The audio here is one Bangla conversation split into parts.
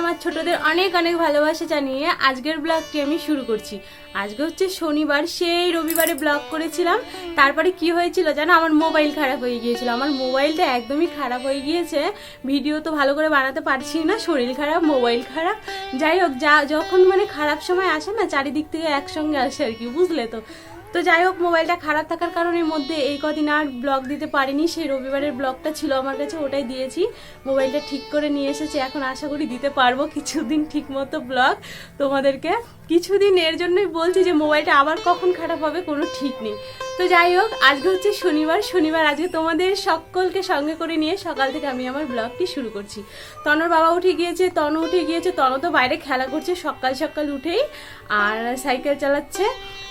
আমার ছোটদের অনেক অনেক ভালোবাসা জানিয়ে আজকের ব্লগটি আমি শুরু করছি। আজকে হচ্ছে শনিবার, সেই রবিবারে ব্লগ করেছিলাম। তারপরে কি হয়েছিল জানো, আমার মোবাইল খারাপ হয়ে গিয়েছিল। আমার মোবাইলটা একদমই খারাপ হয়ে গিয়েছে, ভিডিও তো ভালো করে বানাতে পারছি না, শরীর খারাপ, মোবাইল খারাপ। যাই হোক, যখন মানে খারাপ সময় আসে না, চারিদিক থেকে একসঙ্গে আসে আর কি, বুঝলে তো। তো যাই হোক, মোবাইলটা খারাপ থাকার কারণের মধ্যে এই কদিন আর ব্লগ দিতে পারিনি। সেই রবিবারের ব্লগটা ছিল আমার কাছে, ওটাই দিয়েছি। মোবাইলটা ঠিক করে নিয়ে এসেছি, এখন আশা করি দিতে পারবো কিছুদিন ঠিক মতো ব্লগ তোমাদেরকে। কিছুদিন এর জন্যই বলছি যে মোবাইলটা আবার কখন খারাপ হবে কোনো ঠিক নেই। তো যাই হোক, আজকে হচ্ছে শনিবার আজকে তোমাদের সকলকে সঙ্গে করে নিয়ে সকাল থেকে আমি আমার ব্লগটি শুরু করছি। তনুর বাবা উঠে গিয়েছে, তনু তো বাইরে খেলা করছে সকাল সকাল উঠেই, আর সাইকেল চালাচ্ছে।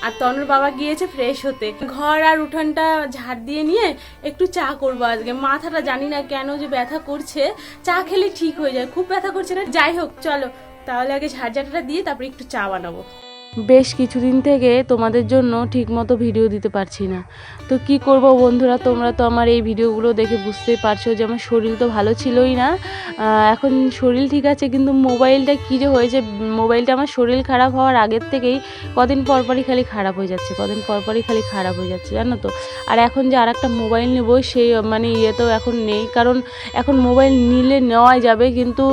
আর তনুর বাবা গিয়েছে ফ্রেশ হতে, ঘর আর উঠানটা ঝাড় দিয়ে নিয়ে একটু চা করবো আজকে। মাথাটা জানি না কেন যে ব্যথা করছে, চা খেলে ঠিক হয়ে যায়, খুব ব্যথা করছে না। যাই হোক চলো তাহলে আগে ঝাড়ঝাড়টা দিয়ে তারপরে একটু চা বানাবো। বেশ কিছুদিন থেকে তোমাদের জন্য ঠিকমতো ভিডিও দিতে পারছি না, তো কি করব বন্ধুরা, তোমরা তো আমার এই ভিডিওগুলো দেখে বুঝতেই পারছো যে আমার শরীর তো ভালো ছিলই না। এখন শরীর ঠিক আছে, কিন্তু মোবাইলটা কী যে হয়েছে, মোবাইলটা আমার শরীর খারাপ হওয়ার আগের থেকেই কদিন পরপরই খালি খারাপ হয়ে যাচ্ছে, জানো তো। আর এখন যে আর একটা মোবাইল নেবো সেই মানে তো এখন নেই, কারণ এখন মোবাইল নিলে নেওয়াই যাবে, কিন্তু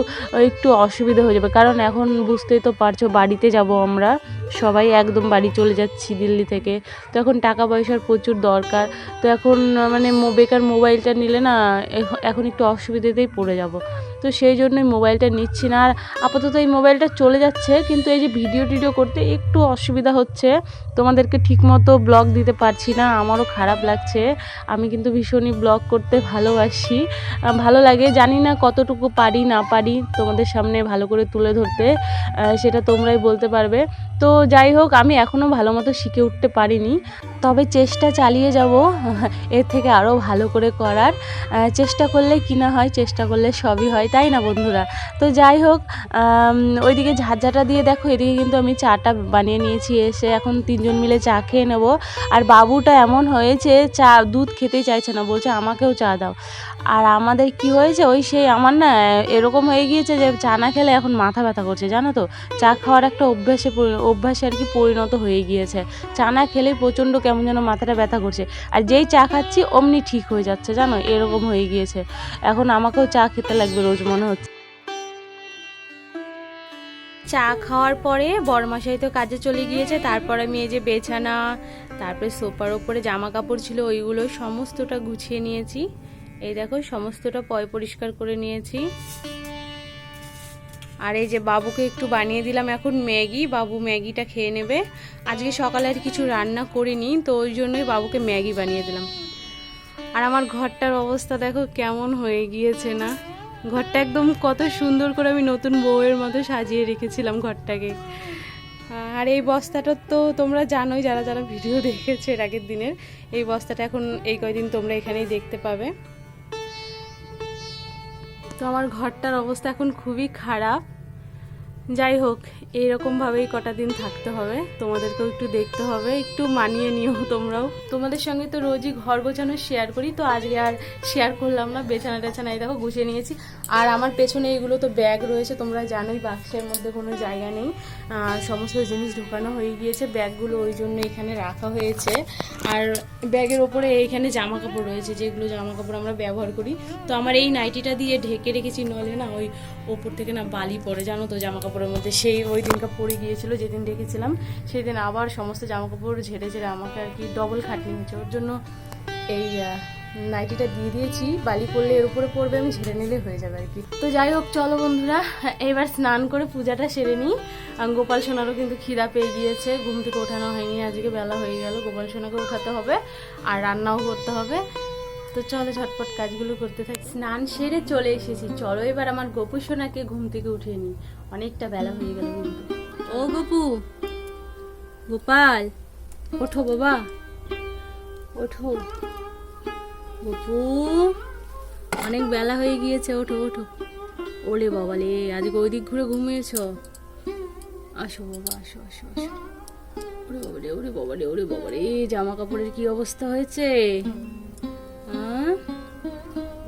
একটু অসুবিধা হয়ে যাবে, কারণ এখন বুঝতেই তো পারছো বাড়িতে যাব আমরা সবাই, একদম বাড়ি চলে যাচ্ছি দিল্লি থেকে। তো এখন টাকা পয়সার প্রচুর দরকার, তো এখন মানে বেকার মোবাইলটা নিলে না এখন একটু অসুবিধাতেই পড়ে যাব। তো সেই জন্যই মোবাইলটা নিচ্ছি না। আর আপাতত এই মোবাইলটা চলে যাচ্ছে, কিন্তু এই যে ভিডিও করতে একটু অসুবিধা হচ্ছে, তোমাদেরকে ঠিকমতো ব্লগ দিতে পারছি না, আমারও খারাপ লাগছে। আমি কিন্তু ভীষণই ব্লগ করতে ভালোবাসি, ভালো লাগে, জানি না কতটুকু পারি না পারি তোমাদের সামনে ভালো করে তুলে ধরতে, সেটা তোমরাই বলতে পারবে। তো যাই হোক, আমি এখনও ভালো মতো শিখে উঠতে পারিনি, তবে চেষ্টা চালিয়ে যাব এর থেকে আরও ভালো করে করার। চেষ্টা করলে কি না হয়, চেষ্টা করলে সবই হয়, তাই না বন্ধুরা। তো যাই হোক, ওইদিকে ঝাঁঝাটা দিয়ে দেখো, এদিকে কিন্তু আমি চাটা বানিয়ে নিয়েছি, এসে এখন তিনজন মিলে চা খেয়ে নেব। আর বাবুটা এমন হয়েছে, দুধ খেতেই চাইছে না, বলছে আমাকেও চা দাও। আর আমাদের কি হয়েছে, সেই আমার না এরকম হয়ে গিয়েছে যে চা না খেলে এখন মাথা ব্যথা করছে, জানো তো। চা খাওয়ার একটা অভ্যাসে আর কি পরিণত হয়ে গিয়েছে, চা না খেলেই প্রচণ্ড কেমন যেন মাথাটা ব্যথা করছে, আর যেই চা খাচ্ছি অমনি ঠিক হয়ে যাচ্ছে, জানো, এরকম হয়ে গিয়েছে। এখন আমাকেও চা খেতে লাগবে রোজ মনে হচ্ছে। চা খাওয়ার পরে বড়মশাই তো কাজে চলে গিয়েছে, তারপর আমি এই যে বেছানা, তারপরে সোফার ওপরে জামা কাপড় ছিল ওইগুলো সমস্তটা গুছিয়ে নিয়েছি। এই দেখো সমস্তটা পরিষ্কার করে নিয়েছি। আর এই যে বাবুকে একটু বানিয়ে দিলাম এখন ম্যাগি, বাবু ম্যাগিটা খেয়ে নেবে। আজকে সকালে আর কিছু রান্না করিনি, তো ওই জন্যই বাবুকে ম্যাগি বানিয়ে দিলাম। আর আমার ঘরটার অবস্থা দেখো কেমন হয়ে গিয়েছে না, ঘরটা একদম কত সুন্দর করে আমি নতুন বউয়ের মতো সাজিয়ে রেখেছিলাম ঘরটাকে। আর এই বস্তাটা তো তোমরা জানোই, যারা যারা ভিডিও দেখেছে এর আগের দিনের, এই বস্তাটা এখন এই কয়দিন তোমরা এখানেই দেখতে পাবে। তো আমার ঘরটার অবস্থা এখন খুবই খারাপ। যাই হোক, এইরকমভাবেই কটা দিন থাকতে হবে, তোমাদেরকেও একটু দেখতে হবে, একটু মানিয়ে নিও তোমরাও। তোমাদের সঙ্গে তো রোজই ঘর গোছানো শেয়ার করি, তো আজকে আর শেয়ার করলাম না। বেছানা টেছানা এই দেখো গুছিয়ে নিয়েছি। আর আমার পেছনে এইগুলো তো ব্যাগ রয়েছে, তোমরা জানোই বাক্সের মধ্যে কোনো জায়গা নেই, সমস্ত জিনিস ঢোকানো হয়ে গিয়েছে, ব্যাগগুলো ওই জন্য এখানে রাখা হয়েছে। আর ব্যাগের ওপরে এইখানে জামা কাপড় রয়েছে, যেগুলো জামা কাপড় আমরা ব্যবহার করি। তো আমার এই নাইটিটা দিয়ে ঢেকে রেখেছি, নইলে না ওই ওপর থেকে না বালি পড়ে, জানো তো, জামা কাপড়ের মধ্যে। সেই ওই দিনটা পরে গিয়েছিল যেদিন রেখেছিলাম, সেই দিন আবার সমস্ত জামা কাপড় ঝেড়ে আমাকে আর কি ডবল খাটনি হয়েছে, ওর জন্য এই নাইটিটা দিয়ে দিয়েছি। বালি পড়লে এর উপরে পড়বে, আমি ঝেড়ে নিলে হয়ে যাবে আর কি। তো যাই হোক চলো বন্ধুরা, এবার স্নান করে পূজাটা সেরে নিই। গোপাল সোনারও কিন্তু খিদা পেয়ে গিয়েছে, ঘুম থেকে ওঠানো হয়নি, আজকে বেলা হয়ে গেল, গোপাল সোনাকে উঠাতে হবে আর রান্নাও করতে হবে। তো চলো ঝটপট কাজগুলো করতে থাকি। স্নান সেরে চলে এসেছি, চলো এবার আমার গোপু সোনাকে ঘুম থেকে উঠিয়ে নিই, অনেকটা বেলা হয়ে গেল কিন্তু। ও গোপু, গোপাল ওঠো বাবা, ওঠো গোপু, অনেক বেলা হয়ে গিয়েছে, ওঠো ওঠো। ওলে বাবা লে, আজকে ওই দিক ঘুরে ঘুমিয়েছ, আসো বাবা আসো আসো আসো। ওরে বাবা রে, ওরে বাবা রে, ওরে বাবা রে, জামা কাপড়ের কি অবস্থা হয়েছে।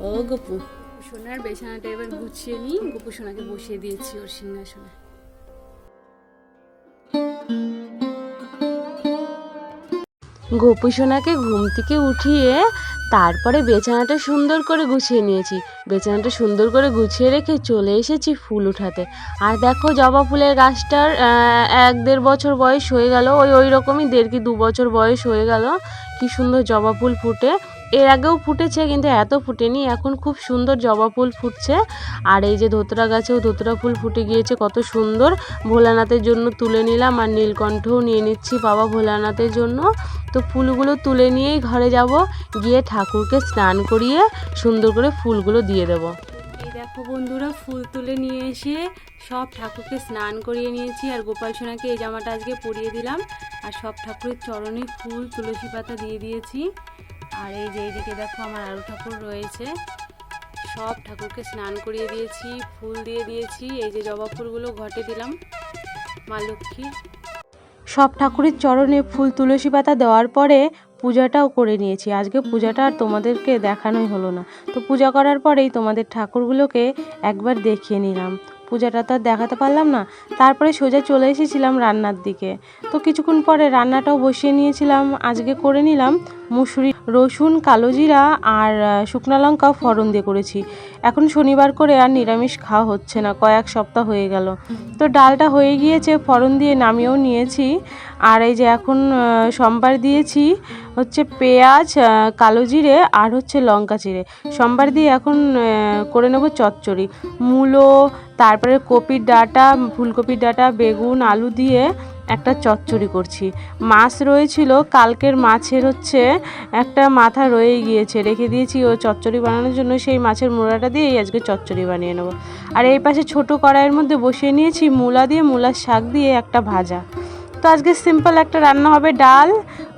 ও গোপু, সোনার বিছানাটা এবার গুছিয়ে নিই। গোপু সোনাকে বসিয়ে দিয়েছি ওর সিংহাসনে। গোপু সোনাকে ঘুম থেকে উঠিয়ে তারপরে বিছানাটা সুন্দর করে গুছিয়ে নিয়েছি। বিছানাটা সুন্দর করে গুছিয়ে রেখে চলে এসেছি ফুল উঠাতে। আর দেখো জবা ফুলের গাছটার 1-1.5 বছর বয়স হয়ে গেল, ওই রকমই 1.5 কি 2 বছর বয়স হয়ে গেল। কি সুন্দর জবা ফুল ফুটে, এর আগেও ফুটেছে কিন্তু এত ফুটেনি, এখন খুব সুন্দর জবা ফুল ফুটছে। আর এই যে ধোতরা গাছেও ধোতরা ফুল ফুটে গিয়েছে, কত সুন্দর। ভোলানাথের জন্য তুলে নিলাম, আর নীলকণ্ঠও নিয়ে নিচ্ছি বাবা ভোলানাথের জন্য। তো ফুলগুলো তুলে নিয়েই ঘরে যাব, গিয়ে ঠাকুরকে স্নান করিয়ে সুন্দর করে ফুলগুলো দিয়ে দেব। এই দেখো বন্ধুরা, ফুল তুলে নিয়ে এসে সব ঠাকুরকে স্নান করিয়ে নিয়েছি। আর গোপাল সোনাকে এই জামাটা আজকে পরিয়ে দিলাম। আর সব ঠাকুরের চরণে ফুল তুলসী পাতা দিয়ে দিয়েছি। আর এই যে এইদিকে দেখো আমার আরও ঠাকুর রয়েছে, সব ঠাকুরকে স্নান করিয়ে দিয়েছি, ফুল দিয়ে দিয়েছি। এই যে জবা ফুলগুলো ঘটে দিলাম মা লক্ষ্মীর। সব ঠাকুরের চরণে ফুল তুলসী পাতা দেওয়ার পরে পূজাটাও করে নিয়েছি। আজকে পূজাটা আর তোমাদেরকে দেখানোই হলো না, তো পূজা করার পরেই তোমাদের ঠাকুরগুলোকে একবার দেখিয়ে নিলাম। পূজাটা তো আর দেখাতে পারলাম না। তারপরে সোজা চলে এসেছিলাম রান্নার দিকে। তো কিছুক্ষণ পরে রান্নাটাও বসিয়ে নিয়েছিলাম। আজকে করে নিলাম মুসুরি, রসুন, কালো জিরা আর শুকনো লঙ্কা ফোড়ন দিয়ে করেছি। এখন শনিবার করে আর নিরামিষ খাওয়া হচ্ছে না, কয়েক সপ্তাহ হয়ে গেল। তো ডালটা হয়ে গিয়েছে, ফোড়ন দিয়ে নামিয়েও নিয়েছি। আর এই যে এখন সোমবার দিয়েছি হচ্ছে পেঁয়াজ, কালো জিরে আর হচ্ছে লঙ্কা চিড়ে। সোমবার দিয়ে এখন করে নেব চচ্চড়ি, মূলো, তারপরে কপির ডাঁটা, ফুলকপির ডাঁটা, বেগুন, আলু দিয়ে একটা চচ্চড়ি করছি। মাছ রয়েছিল, কালকের মাছের হচ্ছে একটা মাথা রয়ে গিয়েছে, রেখে দিয়েছি ও চচ্চড়ি বানানোর জন্য। সেই মাছের মোড়াটা দিয়েই আজকে চচ্চড়ি বানিয়ে নেব। আর এই পাশে ছোটো কড়াইয়ের মধ্যে বসিয়ে নিয়েছি মূলা দিয়ে, মূলার শাক দিয়ে একটা ভাজা। তো আজকে সিম্পল একটা রান্না হবে, ডাল,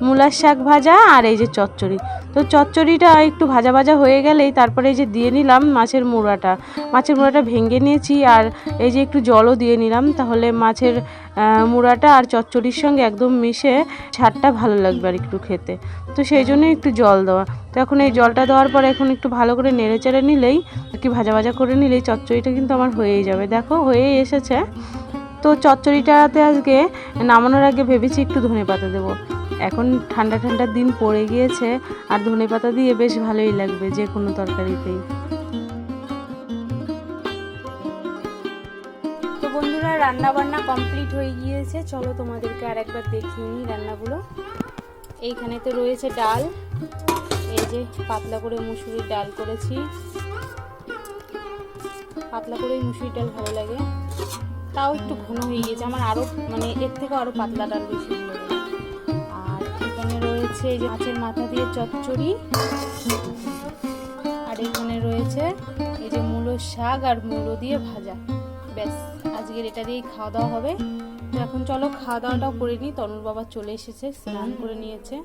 মূলার শাক ভাজা আর এই যে চচ্চড়ি। তো চচ্চড়িটা একটু ভাজা ভাজা হয়ে গেলেই তারপরে এই যে দিয়ে নিলাম মাছের মোড়াটা। মাছের মোড়াটা ভেঙে নিয়েছি, আর এই যে একটু জলও দিয়ে নিলাম, তাহলে মাছের মোড়াটা আর চচ্চড়ির সঙ্গে একদম মিশে ছাড়টা ভালো লাগবে আর একটু খেতে। তো সেই জন্য একটু জল দেওয়া। তো এখন এই জলটা দেওয়ার পরে এখন একটু ভালো করে নেড়ে চেড়ে নিলেই, একটু ভাজা ভাজা করে নিলেই চচ্চড়িটা কিন্তু আমার হয়েই যাবে। দেখো হয়েই এসেছে। তো চচ্চড়িটাতে আজকে নামানোর আগে ভেবেছি একটু ধনেপাতা দেবো। এখন ঠান্ডা ঠান্ডার দিন পড়ে গিয়েছে, আর ধনেপাতা দিয়ে বেশ ভালোই লাগবে যে কোনো তরকারিতেই। তো বন্ধুরা, রান্না বান্না কমপ্লিট হয়ে গিয়েছে, চলো তোমাদেরকে আর একবার দেখিয়ে নিই রান্নাগুলো। এইখানে তো রয়েছে ডাল, এই যে পাতলা করে মুসুরির ডাল করেছি। পাতলা করে মুসুরির ডাল ভালো লাগে, তাও একটু ঘন হয়ে গিয়েছে আমার, আরও মানে এর থেকে আরও পাতলা ডাল বেশি ভালো লাগে। আর এখানে রয়েছে এই যে মাছের মাথা দিয়ে চচ্চড়ি, আর এখানে রয়েছে এই যে মূলোর শাক আর মূলো দিয়ে ভাজা। ব্যাস, আজকের এটা দিয়েই খাওয়া দাওয়া হবে। তো এখন চলো খাওয়া দাওয়াটাও করে নিই। তনুর বাবা চলে এসেছে, স্নান করে নিয়েছে।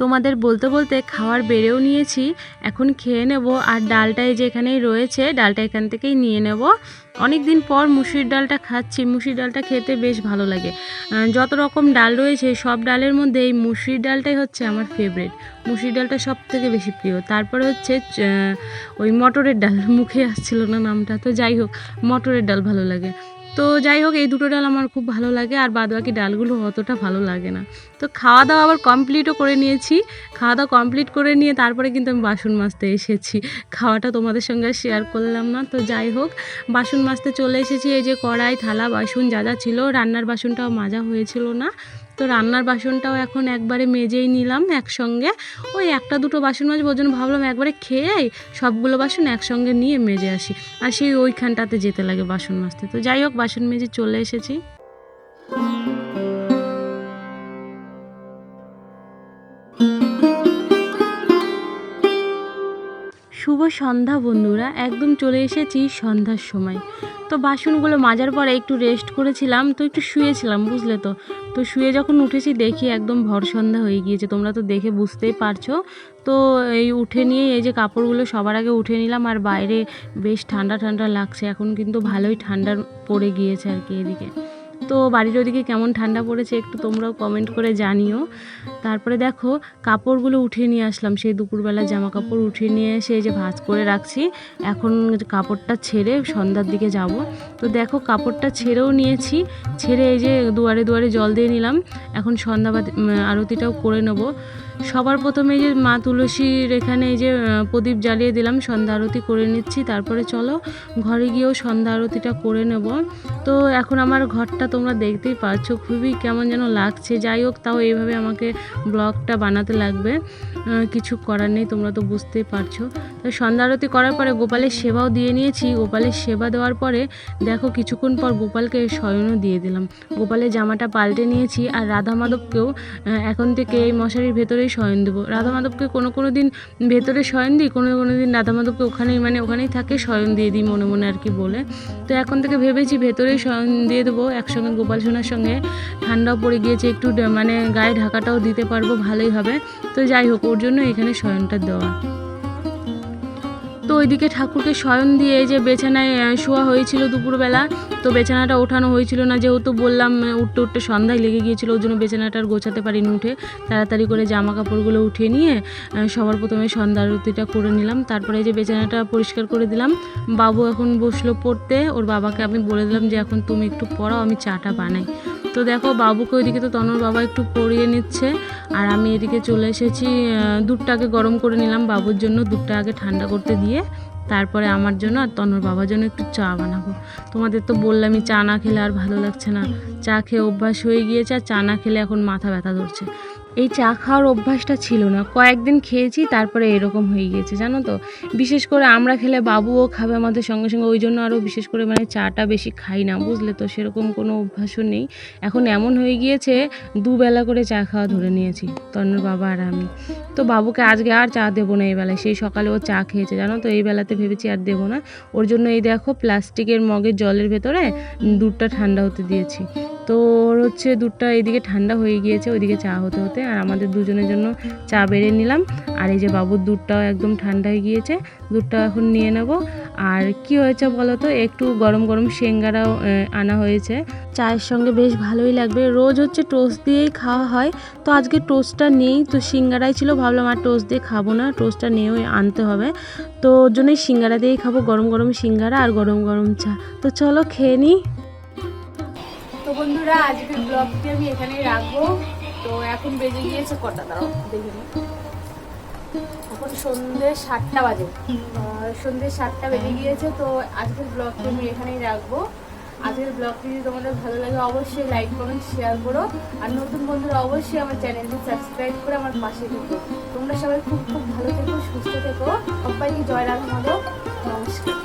তোমাদের বলতে বলতে খাওয়ার বেড়েও নিয়েছি, এখন খেয়ে নেব। আর ডালটাই যেখানেই রয়েছে, ডালটা এখান থেকেই নিয়ে নেব। অনেক দিন পর মুসুরির ডালটা খাচ্ছি, মুসুরির ডালটা খেতে বেশ ভালো লাগে। যত রকম ডাল রয়েছে সব ডালের মধ্যে এই মুসুরির ডালটাই হচ্ছে আমার ফেভারিট। মুসুরির ডালটা সব থেকে বেশি প্রিয়। তারপরে হচ্ছে ওই মটরের ডাল, মুখে আসছিল না নামটা, তো যাই হোক মটরের ডাল ভালো লাগে। তো যাই হোক, এই দুটো ডাল আমার খুব ভালো লাগে, আর বাদ বাকি ডালগুলো অতটা ভালো লাগে না। তো খাওয়া দাওয়া আবার কমপ্লিটও করে নিয়েছি। খাওয়া দাওয়া কমপ্লিট করে নিয়ে তারপরে কিন্তু আমি বাসন মাজতে এসেছি। খাওয়াটা তোমাদের সঙ্গে শেয়ার করলাম না। তো যাই হোক, বাসন মাজতে চলে এসেছি। এই যে কড়াই, থালা, বাসন যা যা ছিল, রান্নার বাসনটাও মাজা হয়েছিল না, তো রান্নার বাসনটাও এখন একবারে মেজেই নিলাম একসঙ্গে। ওই একটা দুটো বাসন মাজবো, ওই জন্য ভাবলাম একবারে খেয়েই সবগুলো বাসন একসঙ্গে নিয়ে মেজে আসি, আর সেই ওইখানটাতে যেতে লাগে বাসন মাজতে। তো যাই হোক, বাসন মেজে চলে এসেছি। শুভ সন্ধ্যা বন্ধুরা, একদম চলে এসেছি সন্ধ্যার সময়। তো বাসনগুলো মাজার পরে একটু রেস্ট করেছিলাম, তো একটু শুয়েছিলাম, বুঝলে তো। তো শুয়ে যখন উঠেছি দেখি একদম ভর সন্ধ্যা হয়ে গিয়েছে, তোমরা তো দেখে বুঝতেই পারছো। তো এই উঠে নিয়ে এই যে কাপড়গুলো সবার আগে উঠে নিলাম, আর বাইরে বেশ ঠান্ডা ঠান্ডা লাগছে, এখন কিন্তু ভালোই ঠান্ডা পড়ে গিয়েছে আর কি এদিকে। তো বাড়ির ওদিকে কেমন ঠান্ডা পড়েছে একটু তোমরাও কমেন্ট করে জানিও। তারপরে দেখো কাপড়গুলো উঠিয়ে নিয়ে আসলাম, সেই দুপুরবেলা জামা কাপড় উঠিয়ে নিয়ে এসে এই যে ভাঁজ করে রাখছি। এখন কাপড়টা ছেড়ে সন্ধ্যার দিকে যাব। তো দেখো কাপড়টা ছেড়েও নিয়েছি, ছেড়ে এই যে দুয়ারে দুয়ারে জল দিয়ে নিলাম। এখন সন্ধ্যা আরতিটাও করে নেব। সবার প্রথমে এই যে মা তুলসীর এখানে এই যে প্রদীপ জ্বালিয়ে দিলাম, সন্ধ্যা আরতি করে নিচ্ছি। তারপরে চলো ঘরে গিয়েও সন্ধ্যা আরতিটা করে নেব। তো এখন আমার ঘরটা তোমরা দেখতেই পাচ্ছ, খুবই কেমন যেন লাগছে। যাই হোক, তাও এইভাবে আমাকে ব্লগটা বানাতে লাগবে, কিছু করার নেই, তোমরা তো বুঝতেই পারছো। তো সন্ধ্যা আরতি করার পরে গোপালের সেবাও দিয়ে নিয়েছি। গোপালের সেবা দেওয়ার পরে দেখো কিছুক্ষণ পর গোপালকে শয়নও দিয়ে দিলাম। গোপালের জামাটা পাল্টে নিয়েছি। আর রাধা মাধবকেও এখন থেকে এই মশারির ভেতরেই শয়ন দেবো। রাধা মাধবকে কোনো দিন ভেতরে শয়ন দিই, কোনো দিন রাধা মাধবকে ওখানেই থাকে, শয়ন দিয়ে দিই মনে মনে আর কি বলে। তো এখন থেকে ভেবেছি ভেতরেই শয়ন দিয়ে দেবো একসঙ্গে গোপাল সোনার সঙ্গে। ঠান্ডাও পড়ে গিয়েছে একটু, গায়ে ঢাকাটাও দিতে পারবো, ভালোই হবে। তো যাই হোক, ওর জন্য এখানে শয়নটা দেওয়া। তো ওইদিকে ঠাকুরকে শয়ন দিয়ে এই যে বিছানায় শোয়া হয়েছিল দুপুরবেলা। তো বিছানাটা ওঠানো হয়েছিল না, যেহেতু বললাম উঠতে উঠতে সন্ধ্যায় লেগে গিয়েছিল, ওই জন্য বিছানাটা আর গোছাতে পারিনি। উঠে তাড়াতাড়ি করে জামা কাপড়গুলো উঠিয়ে নিয়ে সবার প্রথমে সন্ধ্যা আরতিটা করে নিলাম। তারপরে এই যে বিছানাটা পরিষ্কার করে দিলাম। বাবু এখন বসলো পড়তে, ওর বাবাকে আমি বলে দিলাম যে এখন তুমি একটু পড়াও, আমি চাটা বানাই। তো দেখো বাবুকে ওইদিকে তো তনুর বাবা একটু পড়িয়ে নিচ্ছে, আর আমি এদিকে চলে এসেছি। দুধটা আগে গরম করে নিলাম বাবুর জন্য, দুধটা আগে ঠান্ডা করতে দিয়ে তারপরে আমার জন্য আর তনুর বাবার জন্য একটু চা বানাবো। তোমাদের তো বললামই চা না খেলে আর ভালো লাগছে না, চা খেয়ে অভ্যাস হয়ে গিয়েছে, আর চা না খেলে এখন মাথা ব্যথা ধরছে। এই চা খাওয়ার অভ্যাসটা ছিল না, কয়েকদিন খেয়েছি, তারপরে এরকম হয়ে গিয়েছে জানো তো। বিশেষ করে আমরা খেলে বাবুও খাবে আমাদের সঙ্গে সঙ্গে, ওই জন্য আরও বিশেষ করে চাটা বেশি খাই না, বুঝলে তো। সেরকম কোনো অভ্যাসও নেই এখন, এমন হয়ে গিয়েছে দুবেলা করে চা খাওয়া ধরে নিয়েছি তন্নুর বাবা আর আমি। তো বাবুকে আজকে আর চা দেবো না এই বেলায়, সেই সকালে ও চা খেয়েছে জানো তো, এই বেলাতে ভেবেছি আর দেবো না। ওর জন্য এই দেখো প্লাস্টিকের মগের জলের ভেতরে দুধটা ঠান্ডা হতে দিয়েছি। তো ওর দুধটা এইদিকে ঠান্ডা হয়ে গিয়েছে, ওইদিকে চা হতে হতে, আর আমাদের দুজনের জন্য চা বেড়ে নিলাম। আর এই যে বাবুর দুধটাও একদম ঠান্ডা হয়ে গিয়েছে, দুধটা এখন নিয়ে নেব। আর কি হয়েছে বলো তো, একটু গরম গরম সিঙ্গারাও আনা হয়েছে, চায়ের সঙ্গে বেশ ভালোই লাগবে। রোজ টোস্ট দিয়েই খাওয়া হয়, তো আজকে টোস্টটা নেই, তো সিঙ্গারাই ছিল, ভাবলাম আর টোস্ট দিয়ে খাবো না, টোস্টটা নিয়েও আনতে হবে। তো ওর জন্যই সিঙ্গারা দিয়েই খাবো, গরম গরম সিঙ্গারা আর গরম গরম চা। তো চলো খেয়ে নিই। তো বন্ধুরা, আজকের ব্লগটি আমি এখানেই রাখবো। তো এখন বেজে গিয়েছে কটা, দাঁড়াও দেখে নিই। এখন সন্ধ্যে 7টা বাজে, সন্ধ্যে 7টা বেজে গিয়েছে। তো আজকের ব্লগটি আমি এখানেই রাখবো। আজকের ব্লগটি যদি তোমাদের ভালো লাগে অবশ্যই লাইক কমেন্ট শেয়ার করো, আর নতুন বন্ধুরা অবশ্যই আমার চ্যানেলটি সাবস্ক্রাইব করে আমার পাশে থেকো। তোমরা সবাই খুব খুব ভালো থেকো, সুস্থ থেকো। সবাইকে জয় রাধা মাধব, নমস্কার।